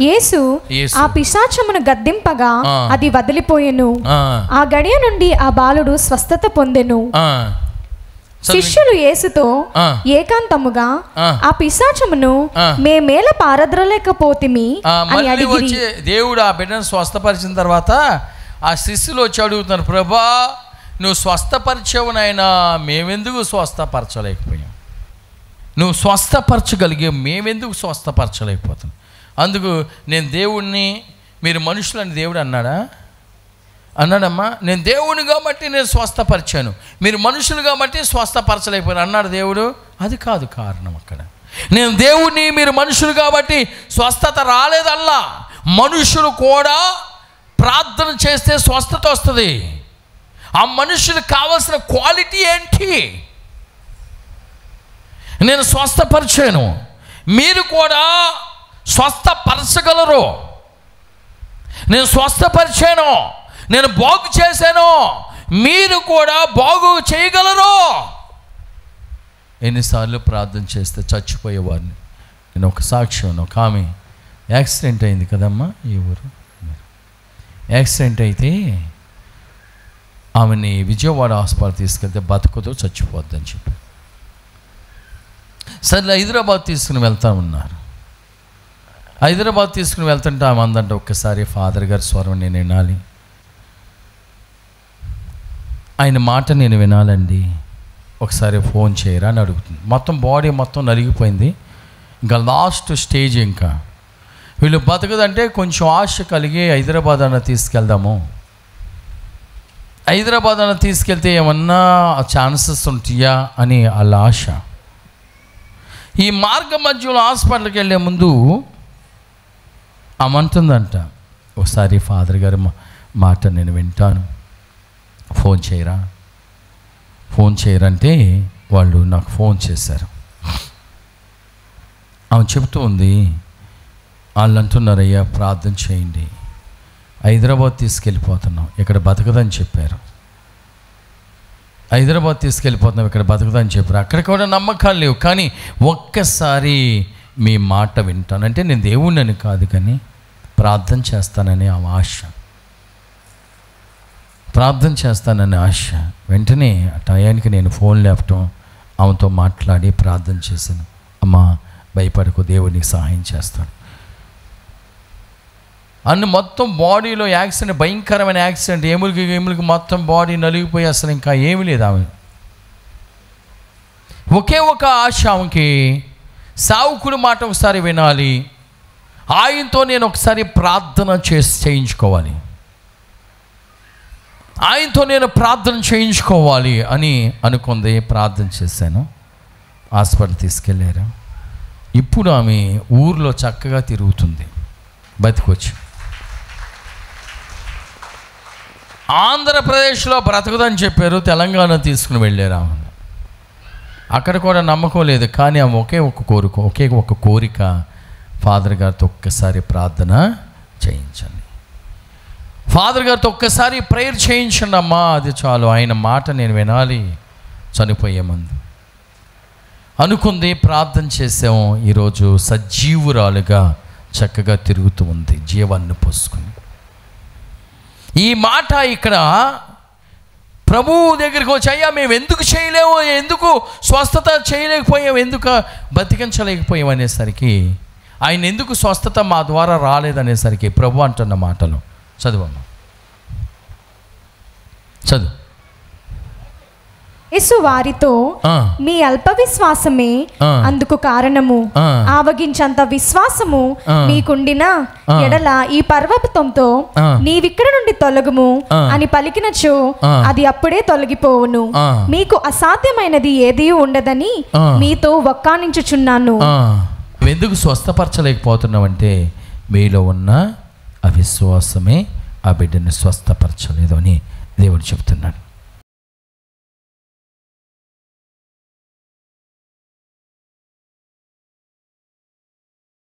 యేసు ఆ పిశాచమును గద్దింపగా అది వదిలిపోయెను. ఆ గడియ నుండి ఆ బాలుడు స్వస్థత పొందెను. శిష్యులు యేసుతో ఏకాంతముగా ఆ పిశాచమును మేమేల పారద్రలేకపోతిమి అని అడిగిరి. దేవుడు ఆ బిడ్డను స్వస్థపరిచిన తర్వాత ఆ శిష్యులు వచ్చి అడుగుతున్నారు, ప్రభా నువ్వు స్వస్థపరిచావునైనా మేమెందుకు స్వస్థపరచలేకపోయాం? నువ్వు స్వస్థపరచగలిగే మేమెందుకు స్వస్థపరచలేకపోతున్నాం? అందుకు నేను దేవుణ్ణి, మీరు మనుషులని దేవుడు అన్నాడా? అన్నాడమ్మా. నేను దేవుని కాబట్టి నేను స్వస్థపరిచాను, మీరు మనుషులు కాబట్టి స్వస్థపరచలేకపోయాను అన్నాడు దేవుడు. అది కాదు కారణం. అక్కడ నేను దేవుణ్ణి, మీరు మనుషులు కాబట్టి స్వస్థత రాలేదల్లా. మనుషులు కూడా ప్రార్థన చేస్తే స్వస్థత వస్తుంది. ఆ మనుషులకు కావాల్సిన క్వాలిటీ ఏంటి? నేను స్వస్థపరిచాను, మీరు కూడా స్వస్థపరచగలరు. నేను స్వస్థపరిచాను, నేను బాగు చేశాను, మీరు కూడా బాగు చేయగలరు. ఎన్నిసార్లు ప్రార్థన చేస్తే చచ్చిపోయేవాడిని. నేను ఒక సాక్ష్యం, ఒక ఆమె యాక్సిడెంట్ అయింది కదమ్మా, ఈ ఊరు యాక్సిడెంట్ అయితే ఆమెని విజయవాడ హాస్పిటల్ తీసుకెళ్తే బతుకుతో చచ్చిపోద్దని చెప్పి సరే హైదరాబాద్ తీసుకుని వెళ్తా ఉన్నారు. హైదరాబాద్ తీసుకుని వెళ్తుంటే ఆమె అందంటే ఒక్కసారి ఫాదర్ గారి స్వరం నేను వినాలి, ఆయన మాట నేను వినాలండి, ఒకసారి ఫోన్ చేయరా అని అడుగుతుంది. మొత్తం బాడీ మొత్తం నలిగిపోయింది. ఇంకా లాస్ట్ స్టేజ్, ఇంకా వీళ్ళు బతకదంటే కొంచెం ఆశ కలిగి హైదరాబాద్ అన్న తీసుకెళ్దాము, హైదరాబాద్ అన్న తీసుకెళ్తే ఏమన్నా ఛాన్సెస్ ఉంటాయా అని వాళ్ళ ఆశ. ఈ మార్గ మధ్యలో హాస్పిటల్కి వెళ్ళే ముందు ఆమంటుందంట, ఒకసారి ఫాదర్ గారి మాట నేను వింటాను, ఫోన్ చేయరా. ఫోన్ చేయరంటే వాళ్ళు నాకు ఫోన్ చేశారు. ఆమె చెబుతూ ఉంది, వాళ్ళు అంటున్నారు, అయ్యా ప్రార్థన చేయండి, హైదరాబాద్ తీసుకెళ్ళిపోతున్నాం, ఇక్కడ బతకదని చెప్పారు. హైదరాబాద్ తీసుకెళ్ళిపోతున్నాం, ఇక్కడ బతకదని చెప్పారు. అక్కడ కూడా నమ్మకాలు లేవు, కానీ ఒక్కసారి మీ మాట వింటానంటే నేను దేవుణ్ణని కాదు కానీ ప్రార్థన చేస్తానని ఆ ఆశ, ప్రార్థన చేస్తానని ఆశ. వెంటనే ఆ టయానికి నేను ఫోన్ లేపటం, ఆమెతో మాట్లాడి ప్రార్థన చేశాను. అమ్మా భయపడకు, దేవుడికి సహాయం చేస్తాను అన్ని. మొత్తం బాడీలో యాక్సిడెంట్, భయంకరమైన యాక్సిడెంట్, ఎములికి మొత్తం బాడీ నలిగిపోయి అసలు ఇంకా ఏమీ లేదు. ఆమె ఒకే ఒక ఆశ ఆమెకి, సావుకుడి మాట ఒకసారి వినాలి, ఆయనతో నేను ఒకసారి ప్రార్థన చేయించుకోవాలి, ఆయనతో నేను ప్రార్థన చేయించుకోవాలి అని అనుకుంది. ప్రార్థన చేశాను, హాస్పిటల్ తీసుకెళ్ళారు. ఇప్పుడు ఆమె ఊర్లో చక్కగా తిరుగుతుంది, బతికొచ్చి. ఆంధ్రప్రదేశ్లో బ్రతకదని చెప్పారు, తెలంగాణ తీసుకుని వెళ్ళారు ఆమె. అక్కడ కూడా నమ్మకం లేదు, కానీ ఆమె ఒకే ఒక కోరిక, ఫాదర్ గారితో ఒక్కసారి ప్రార్థన చేయించండి, ఫాదర్ గారితో ఒక్కసారి ప్రేయర్ చేయించండి అమ్మా, అది చాలు, ఆయన మాట నేను వినాలి చనిపోయే ముందు అనుకుంది. ప్రార్థన చేసాము. ఈరోజు సజీవురాలుగా చక్కగా తిరుగుతూ ఉంది, జీవాన్ని పోసుకుని. ఈ మాట ఇక్కడ ప్రభువు దగ్గరికి వచ్చి, అయ్యా మేము ఎందుకు చేయలేము, ఎందుకు స్వస్థత చేయలేకపోయాం, ఎందుకు బతికించలేకపోయాం అనేసరికి, ఆయన ఎందుకు స్వస్థత మా ద్వారా రాలేదనేసరికి ప్రభు అంటున్న మాటలు చదువమ్మా, చదువు. యేసు వారితో, మీ అల్ప విశ్వాసమే అందుకు కారణము, ఆవగించంత విశ్వాసము మీకుండిన ఎడల ఈ పర్వతంతో నీవిక్కడ నుండి తొలగుము అని పలికినచో అది అప్పుడే తొలగిపోవును. మీకు అసాధ్యమైనది ఏదీ ఉండదని మీతో వక్కానించుచున్నాను. ఎందుకు స్వస్థపరచలేకపోతున్నామంటే మీలో ఉన్న అవిశ్వాసమే ఆ బిడ్డని స్వస్థపరచలేదు అని దేవుడు చెప్తున్నాడు.